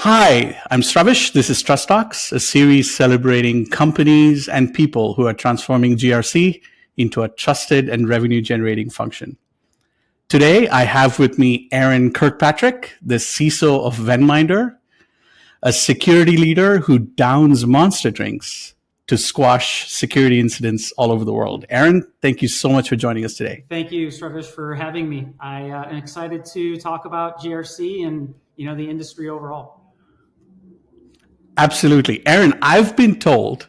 Hi, I'm Sravish. This is Trust Talks, a series celebrating companies and people who are transforming GRC into a trusted and revenue generating function. Today, I have with me Aaron Kirkpatrick, the CISO of Venminder, a security leader who downs monster drinks to squash security incidents all over the world. Aaron, thank you so much for joining us today. Thank you, Sravish, for having me. I am excited to talk about GRC and the industry overall. Absolutely. Aaron, I've been told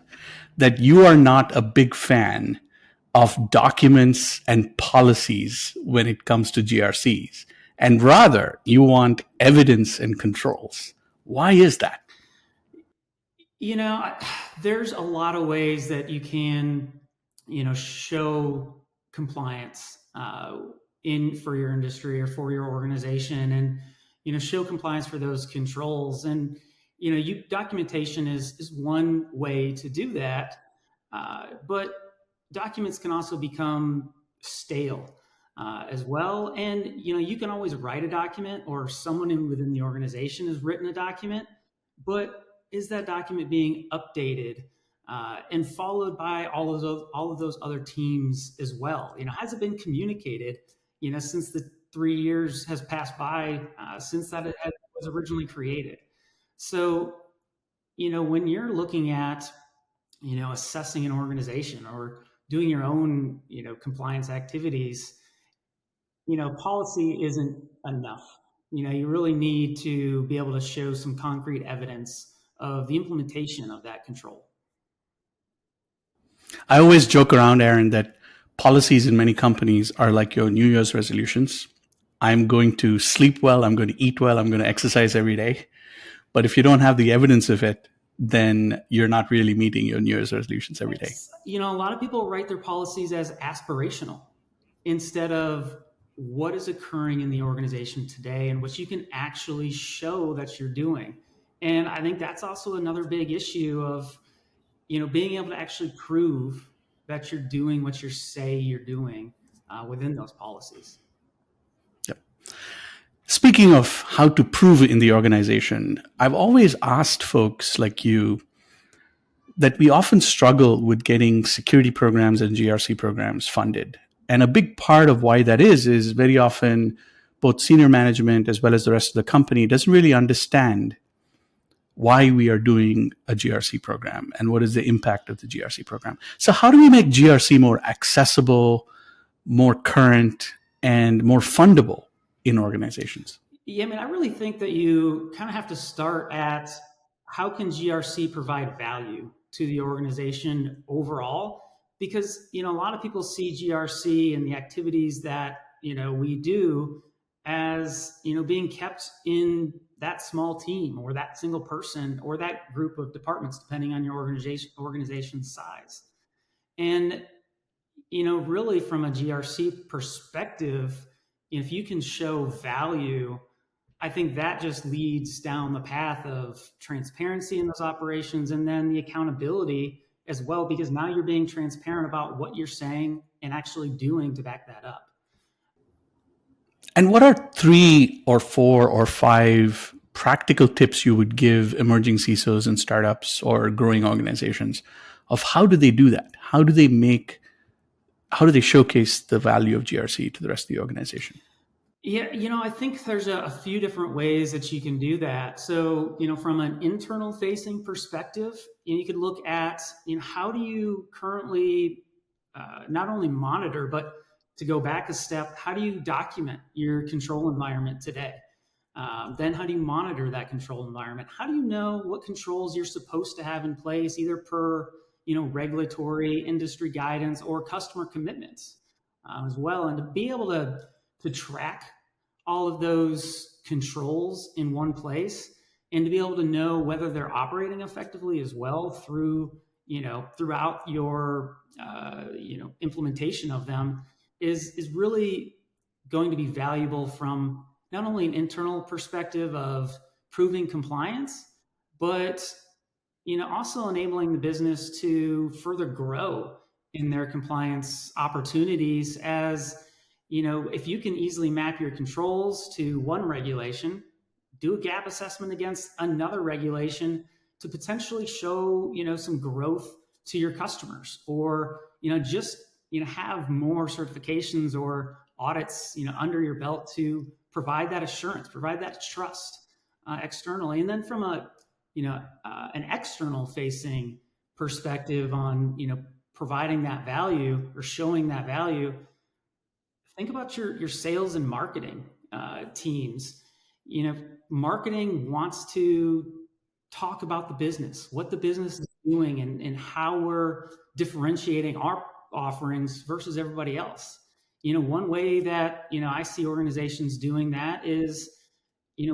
that you are not a big fan of documents and policies when it comes to GRCs, and rather you want evidence and controls. Why is that? There's a lot of ways that you can, show compliance for your industry or for your organization, and show compliance for those controls. And documentation is one way to do that, but documents can also become stale as well. And you can always write a document, or someone within the organization has written a document, but is that document being updated and followed by all of those other teams as well? Has it been communicated? Since the 3 years has passed by since that it was originally created. So, when you're looking at, assessing an organization or doing your own, compliance activities, policy isn't enough. You really need to be able to show some concrete evidence of the implementation of that control. I always joke around, Aaron, that policies in many companies are like your New Year's resolutions. I'm going to sleep well, I'm going to eat well, I'm going to exercise every day. But if you don't have the evidence of it, then you're not really meeting your New Year's resolutions every day. A lot of people write their policies as aspirational instead of what is occurring in the organization today and what you can actually show that you're doing. And I think that's also another big issue of, being able to actually prove that you're doing what you say you're doing within those policies. Yep. Speaking of how to prove it in the organization, I've always asked folks like you that we often struggle with getting security programs and GRC programs funded. And a big part of why that is very often both senior management as well as the rest of the company doesn't really understand why we are doing a GRC program and what is the impact of the GRC program. So how do we make GRC more accessible, more current, and more fundable in organizations? Yeah, I really think that you kind of have to start at how can GRC provide value to the organization overall? Because, a lot of people see GRC and the activities that, we do as, being kept in that small team or that single person or that group of departments, depending on your organization size. And, really from a GRC perspective, if you can show value, I think that just leads down the path of transparency in those operations and then the accountability as well, because now you're being transparent about what you're saying and actually doing to back that up. And what are 3 or 4 or 5 practical tips you would give emerging CISOs and startups or growing organizations of how do they do that? How do they showcase the value of GRC to the rest of the organization? Yeah, I think there's a few different ways that you can do that. So, from an internal facing perspective, you could look at, how do you currently not only monitor, but to go back a step, how do you document your control environment today? Then how do you monitor that control environment? How do you know what controls you're supposed to have in place, either per, regulatory industry guidance or customer commitments as well? And to be able to track all of those controls in one place and to be able to know whether they're operating effectively as well throughout your, implementation of them is really going to be valuable from not only an internal perspective of proving compliance, but, also enabling the business to further grow in their compliance opportunities as, if you can easily map your controls to one regulation, do a gap assessment against another regulation to potentially show, some growth to your customers, or, just, have more certifications or audits, under your belt to provide that assurance, provide that trust externally. And then from an external facing perspective on, providing that value or showing that value, think about your sales and marketing teams. Marketing wants to talk about the business, what the business is doing, and how we're differentiating our offerings versus everybody else. One way that, I see organizations doing that is,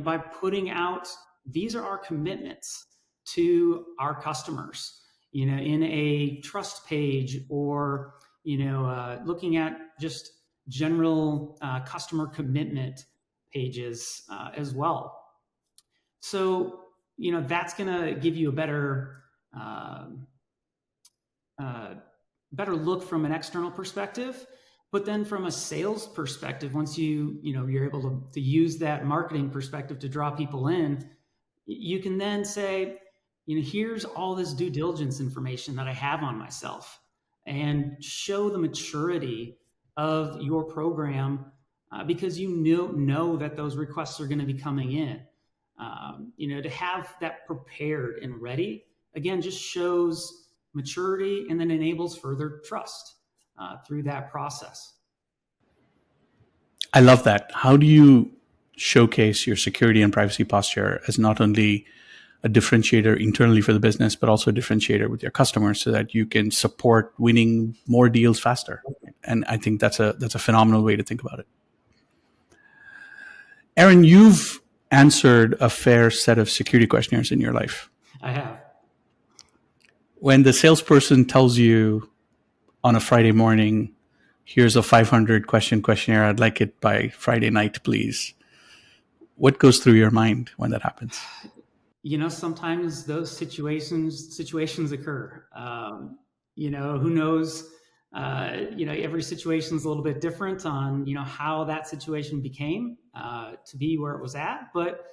by putting out, these are our commitments to our customers, in a trust page, or, looking at just general customer commitment pages as well. So, that's going to give you a better look from an external perspective. But then from a sales perspective, once you're able to use that marketing perspective to draw people in, you can then say, here's all this due diligence information that I have on myself, and show the maturity of your program, because you know that those requests are going to be coming in. To have that prepared and ready, again, just shows maturity and then enables further trust through that process. I love that. How do you showcase your security and privacy posture as not only a differentiator internally for the business, but also a differentiator with your customers, so that you can support winning more deals faster? And I think that's a phenomenal way to think about it. Aaron, you've answered a fair set of security questionnaires in your life. I have. When the salesperson tells you on a Friday morning, here's a 500 question questionnaire, I'd like it by Friday night, please, what goes through your mind when that happens? Sometimes those situations occur. Who knows? Every situation is a little bit different on, how that situation became to be where it was at. But,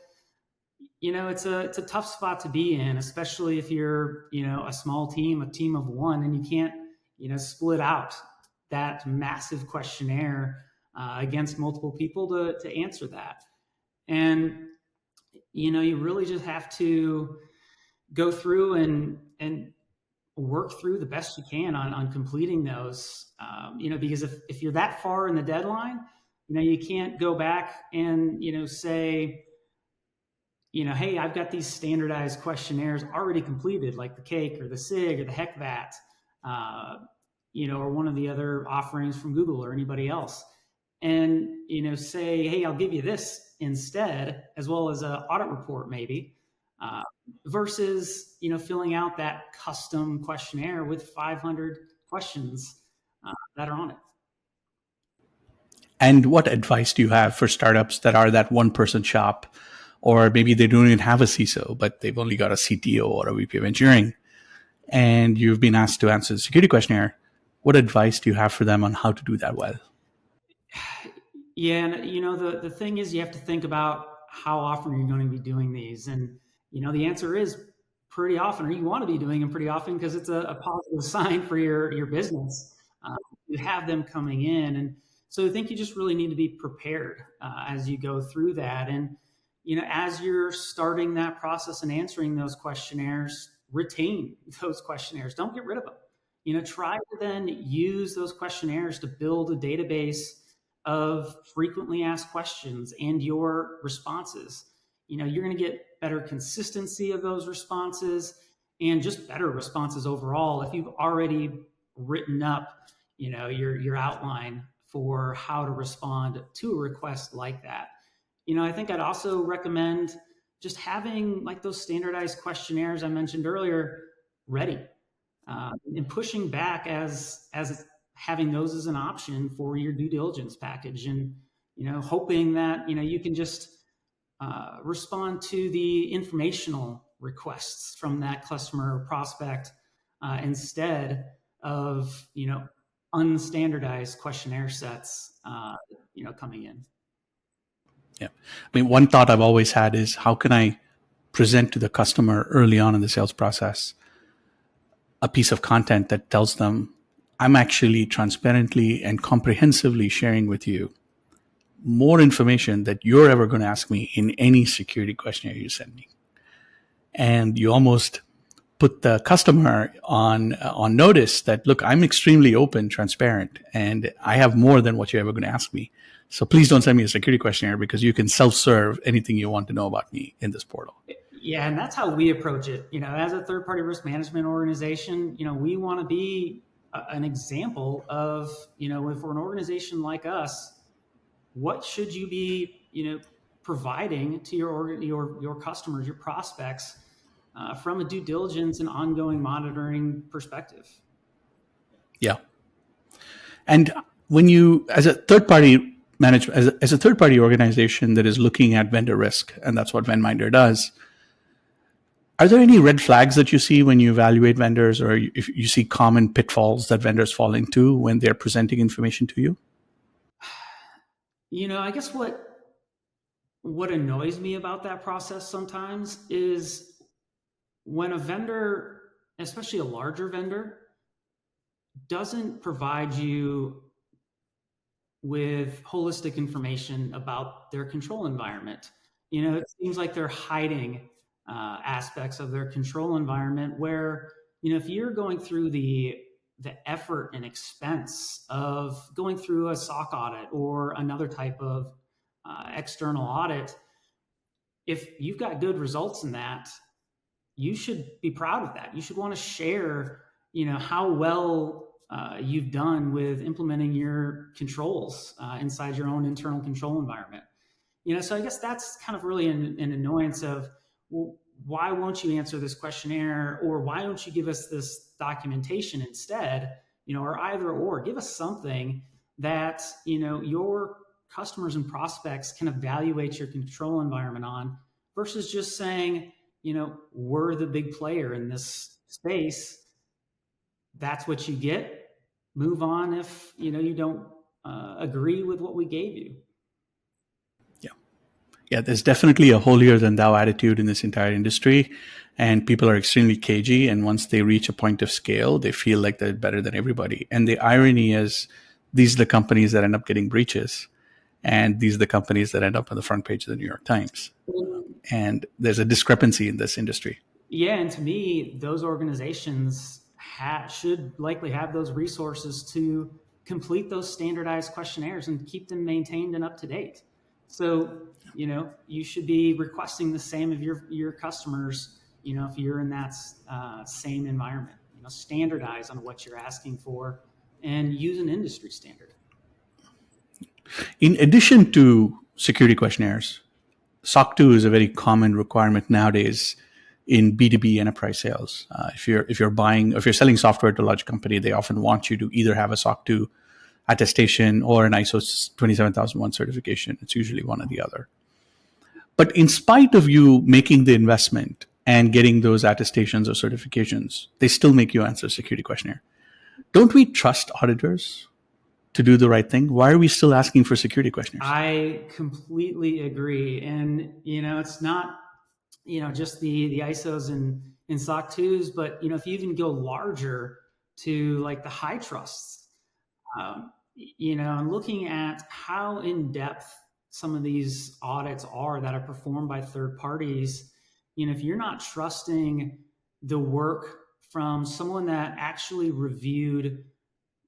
it's a tough spot to be in, especially if you're, a small team, a team of one, and you can't, split out that massive questionnaire against multiple people to answer that. And, you really just have to go through and work through the best you can on completing those, because if you're that far in the deadline, you can't go back and, say, hey, I've got these standardized questionnaires already completed, like the CAKE or the SIG or the HECVAT, or one of the other offerings from Google or anybody else. And, say, hey, I'll give you this instead, as well as an audit report maybe, versus, filling out that custom questionnaire with 500 questions that are on it. And what advice do you have for startups that are that one-person shop, or maybe they don't even have a CISO, but they've only got a CTO or a VP of engineering, and you've been asked to answer the security questionnaire? What advice do you have for them on how to do that well? Yeah, and the thing is, you have to think about how often you're going to be doing these, and the answer is pretty often, or you want to be doing them pretty often, because it's a positive sign for your business. You have them coming in, and so I think you just really need to be prepared as you go through that. And as you're starting that process and answering those questionnaires, retain those questionnaires. Don't get rid of them. Try to then use those questionnaires to build a database of frequently asked questions and your responses. You're going to get better consistency of those responses and just better responses overall if you've already written up, your outline for how to respond to a request like that. I think I'd also recommend just having like those standardized questionnaires I mentioned earlier ready, and pushing back as having those as an option for your due diligence package, and hoping that you can just respond to the informational requests from that customer or prospect instead of unstandardized questionnaire sets coming in. Yeah. I mean, one thought I've always had is how can I present to the customer early on in the sales process a piece of content that tells them I'm actually transparently and comprehensively sharing with you more information that you're ever going to ask me in any security questionnaire you send me. And you almost put the customer on notice that, look, I'm extremely open, transparent, and I have more than what you're ever going to ask me. So please don't send me a security questionnaire because you can self-serve anything you want to know about me in this portal. Yeah, and that's how we approach it. As a third-party risk management organization, we want to be an example of, if we're an organization like us, what should you be, providing to your customers, your prospects, from a due diligence and ongoing monitoring perspective. Yeah. And when you, as a third-party management, as a third-party organization that is looking at vendor risk, and that's what Venminder does, are there any red flags that you see when you evaluate vendors, or if you see common pitfalls that vendors fall into when they're presenting information to you? I guess what annoys me about that process sometimes is when a vendor, especially a larger vendor, doesn't provide you with holistic information about their control environment. It seems like they're hiding aspects of their control environment where, if you're going through the effort and expense of going through a SOC audit or another type of external audit, if you've got good results in that, you should be proud of that. You should want to share, how well you've done with implementing your controls inside your own internal control environment. So I guess that's kind of really an annoyance of, well, why won't you answer this questionnaire, or why don't you give us this documentation instead, or either or, give us something that, your customers and prospects can evaluate your control environment on, versus just saying, we're the big player in this space. That's what you get. Move on if, you don't agree with what we gave you. Yeah, there's definitely a holier than thou attitude in this entire industry, and people are extremely cagey. And once they reach a point of scale, they feel like they're better than everybody. And the irony is, these are the companies that end up getting breaches, and these are the companies that end up on the front page of the New York Times. And there's a discrepancy in this industry. Yeah, and to me, those organizations should likely have those resources to complete those standardized questionnaires and keep them maintained and up to date. So, you should be requesting the same of your customers, if you're in that same environment. Standardize on what you're asking for and use an industry standard. In addition to security questionnaires, SOC 2 is a very common requirement nowadays in B2B enterprise sales. If you're selling software to a large company, they often want you to either have a SOC 2 attestation or an ISO 27001 certification. It's usually one or the other. But in spite of you making the investment and getting those attestations or certifications, they still make you answer a security questionnaire. Don't we trust auditors to do the right thing? Why are we still asking for security questionnaires? I completely agree. And, it's not, just the ISOs and SOC 2s, but, if you even go larger to like the high trusts, and looking at how in depth some of these audits are that are performed by third parties, if you're not trusting the work from someone that actually reviewed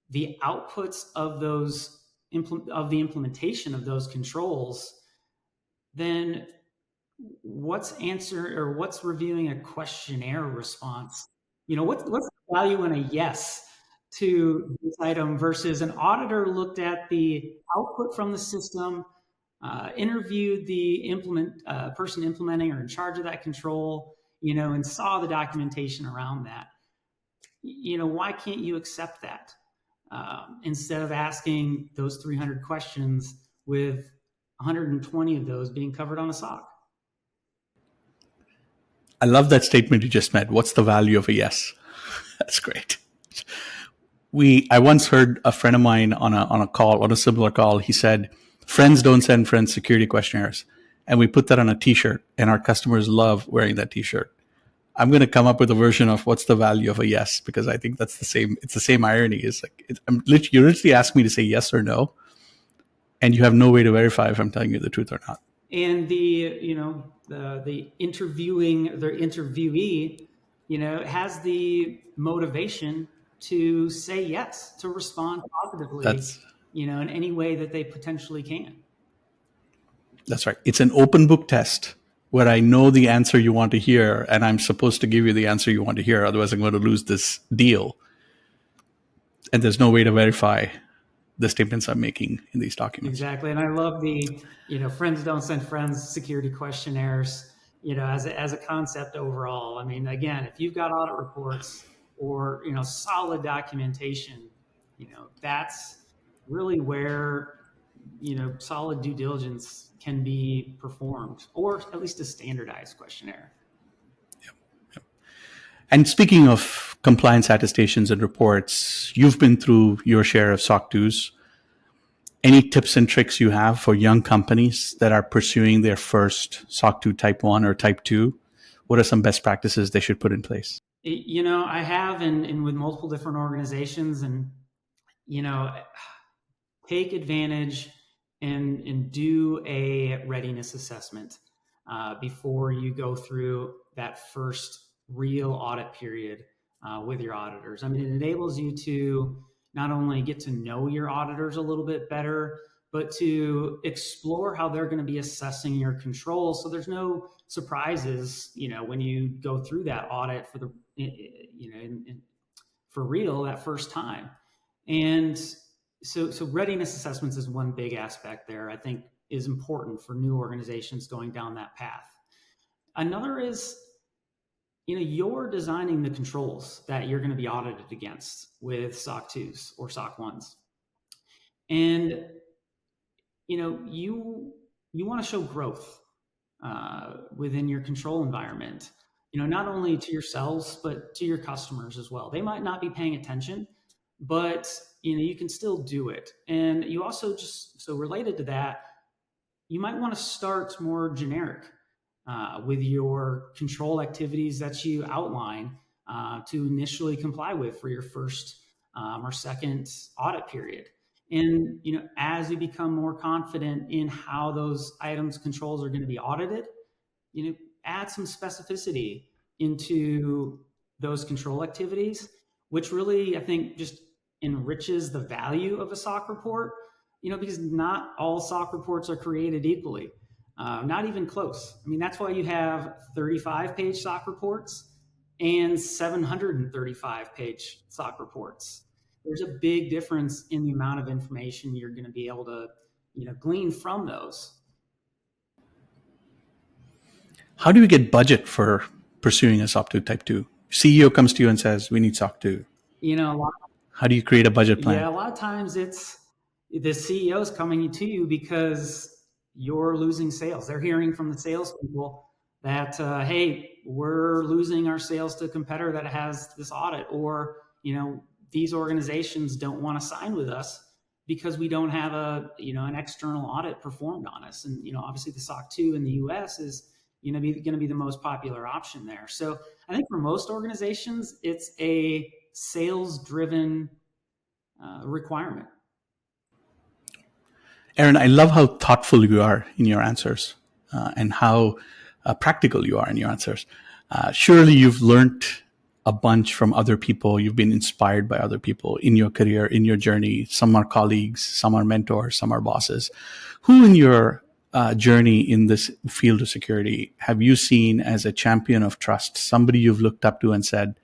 the outputs of the implementation of those controls, then what's reviewing a questionnaire response? What's the value in a yes to this item versus an auditor looked at the output from the system, interviewed the person implementing or in charge of that control, and saw the documentation around that. Why can't you accept that instead of asking those 300 questions with 120 of those being covered on a SOC? I love that statement you just made. What's the value of a yes? That's great. I once heard a friend of mine on a similar call. He said, Friends don't send friends security questionnaires. And we put that on a t-shirt, and our customers love wearing that t-shirt. I'm going to come up with a version of what's the value of a yes, because I think that's the same. It's the same irony. It's like, you literally ask me to say yes or no, and you have no way to verify if I'm telling you the truth or not. And the interviewee, has the motivation to say yes, to respond positively, in any way that they potentially can. That's right. It's an open book test where I know the answer you want to hear, and I'm supposed to give you the answer you want to hear. Otherwise, I'm going to lose this deal. And there's no way to verify the statements I'm making in these documents. Exactly. And I love the, friends don't send friends security questionnaires, as a concept overall. I mean, again, if you've got audit reports or, solid documentation, that's really where, solid due diligence can be performed, or at least a standardized questionnaire. Yep. And speaking of compliance attestations and reports, you've been through your share of SOC 2s. Any tips and tricks you have for young companies that are pursuing their first SOC 2 Type 1 or Type 2? What are some best practices they should put in place? I have in with multiple different organizations, and, take advantage and do a readiness assessment before you go through that first real audit period with your auditors. I mean, it enables you to not only get to know your auditors a little bit better, but to explore how they're going to be assessing your controls. So there's no surprises, when you go through that audit for for real that first time. And so readiness assessments is one big aspect there, I think, is important for new organizations going down that path. Another is, you're designing the controls that you're going to be audited against with SOC 2s or SOC 1s. And, you want to show growth within your control environment, not only to yourselves, but to your customers as well. They might not be paying attention, but, you can still do it. And you also so related to that, you might want to start more generic with your control activities that you outline to initially comply with for your first or second audit period. And, as you become more confident in how those items controls are going to be audited, add some specificity into those control activities, which really, I think, just enriches the value of a SOC report, because not all SOC reports are created equally. Not even close. I mean, that's why you have 35-page SOC reports and 735-page SOC reports. There's a big difference in the amount of information you're going to be able to, glean from those. How do you get budget for pursuing a SOC 2 Type 2? CEO comes to you and says, we need SOC 2. How do you create a budget plan? Yeah, a lot of times it's the CEO's coming to you because you're losing sales. They're hearing from the salespeople that, hey, we're losing our sales to a competitor that has this audit, or, these organizations don't want to sign with us because we don't have an external audit performed on us. And, obviously the SOC 2 in the US is, going to be the most popular option there. So I think for most organizations, it's a sales-driven requirement. Aaron, I love how thoughtful you are in your answers and how practical you are in your answers. Surely you've learned a bunch from other people. You've been inspired by other people in your career, in your journey. Some are colleagues, some are mentors, some are bosses. Who in your journey in this field of security have you seen as a champion of trust? Somebody you've looked up to and said,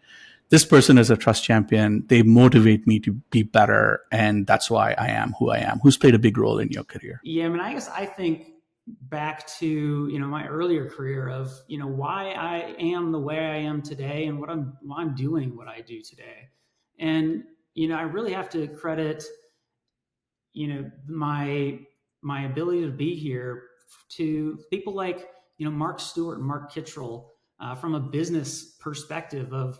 this person is a trust champion. They motivate me to be better, and that's why I am who I am. Who's played a big role in your career? Yeah, I mean, I guess I think back to, my earlier career of, why I am the way I am today and why I'm doing what I do today. And, I really have to credit, my ability to be here to people like, Mark Stewart and Mark Kittrell from a business perspective of,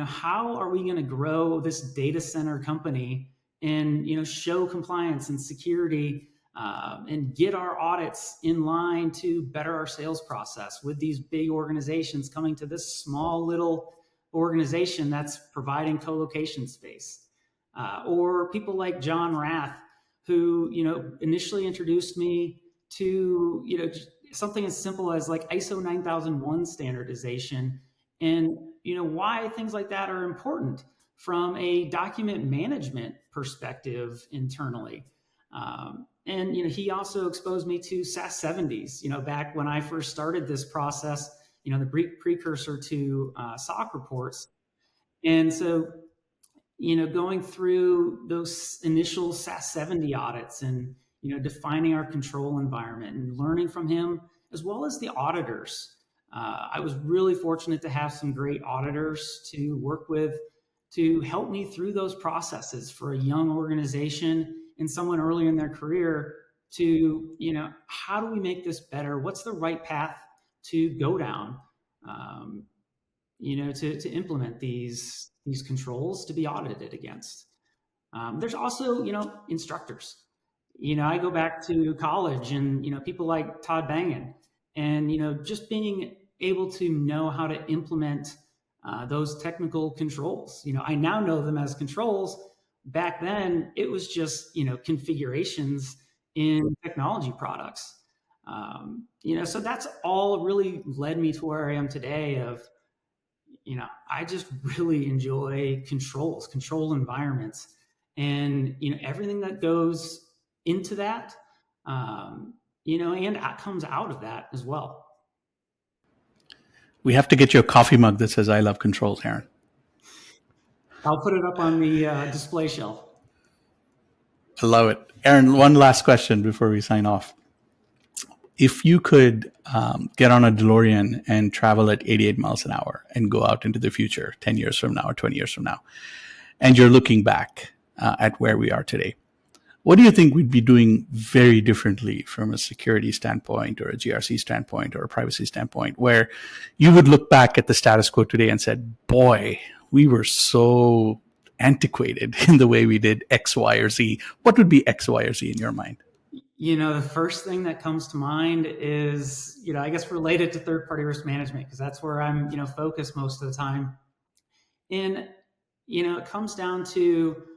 how are we going to grow this data center company and, show compliance and security and get our audits in line to better our sales process with these big organizations coming to this small little organization that's providing co-location space. Or people like John Rath, who, initially introduced me to, something as simple as like ISO 9001 standardization, and, why things like that are important from a document management perspective internally. And he also exposed me to SAS 70s, back when I first started this process, the precursor to SOC reports. And so, going through those initial SAS 70 audits and, defining our control environment and learning from him, as well as the auditors. I was really fortunate to have some great auditors to work with to help me through those processes for a young organization and someone early in their career to, how do we make this better? What's the right path to go down, to implement these controls to be audited against. There's also, instructors. I go back to college and, people like Todd Bangan, and, just being able to know how to implement those technical controls. I now know them as controls. Back then, it was just, configurations in technology products. So that's all really led me to where I am today of, I just really enjoy control environments, and, everything that goes into that, and that comes out of that as well. We have to get you a coffee mug that says, "I love controls," Aaron. I'll put it up on the display shelf. I love it. Aaron, one last question before we sign off. If you could get on a DeLorean and travel at 88 miles an hour and go out into the future 10 years from now or 20 years from now, and you're looking back at where we are today, what do you think we'd be doing very differently from a security standpoint or a GRC standpoint or a privacy standpoint, where you would look back at the status quo today and said, boy, we were so antiquated in the way we did X, Y, or Z? What would be X, Y, or Z in your mind? The first thing that comes to mind is, I guess related to third-party risk management, because that's where I'm, focused most of the time. And, it comes down to,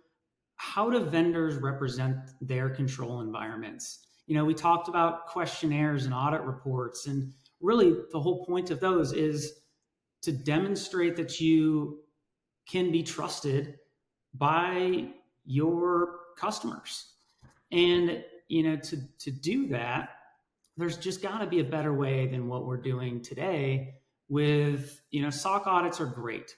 how do vendors represent their control environments? We talked about questionnaires and audit reports, and really the whole point of those is to demonstrate that you can be trusted by your customers. And, to do that, there's just got to be a better way than what we're doing today with, SOC audits are great,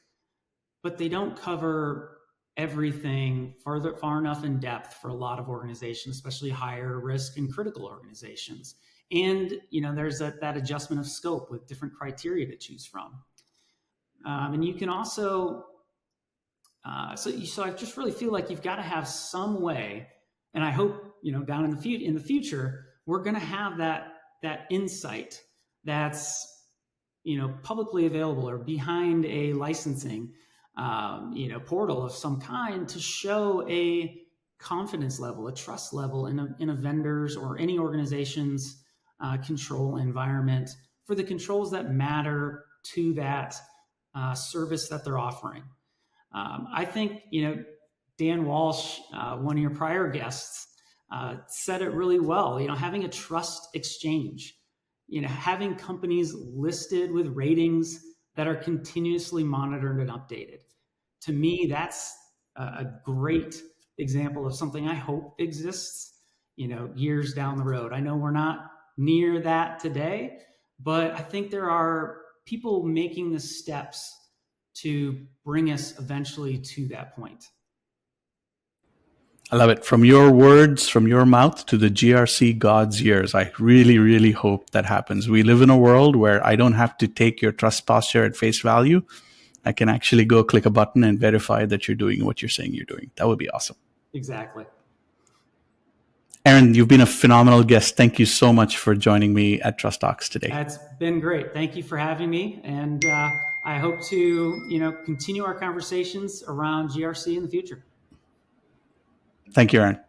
but they don't cover everything far enough in depth for a lot of organizations, especially higher risk and critical organizations. And, there's that adjustment of scope with different criteria to choose from. And you can also, so I just really feel like you've got to have some way, and I hope, down in the future, we're going to have that insight that's, publicly available or behind a licensing, portal of some kind, to show a confidence level, a trust level in a vendor's or any organization's control environment for the controls that matter to that service that they're offering. I think, Dan Walsh, one of your prior guests, said it really well. Having a trust exchange, having companies listed with ratings that are continuously monitored and updated. To me, that's a great example of something I hope exists, years down the road. I know we're not near that today, but I think there are people making the steps to bring us eventually to that point. I love it. From your words, from your mouth to the GRC God's ears. I really, really hope that happens. We live in a world where I don't have to take your trust posture at face value. I can actually go click a button and verify that you're doing what you're saying you're doing. That would be awesome. Exactly. Aaron, you've been a phenomenal guest. Thank you so much for joining me at Trust Talks today. That's been great. Thank you for having me. And I hope to, continue our conversations around GRC in the future. Thank you, Aaron.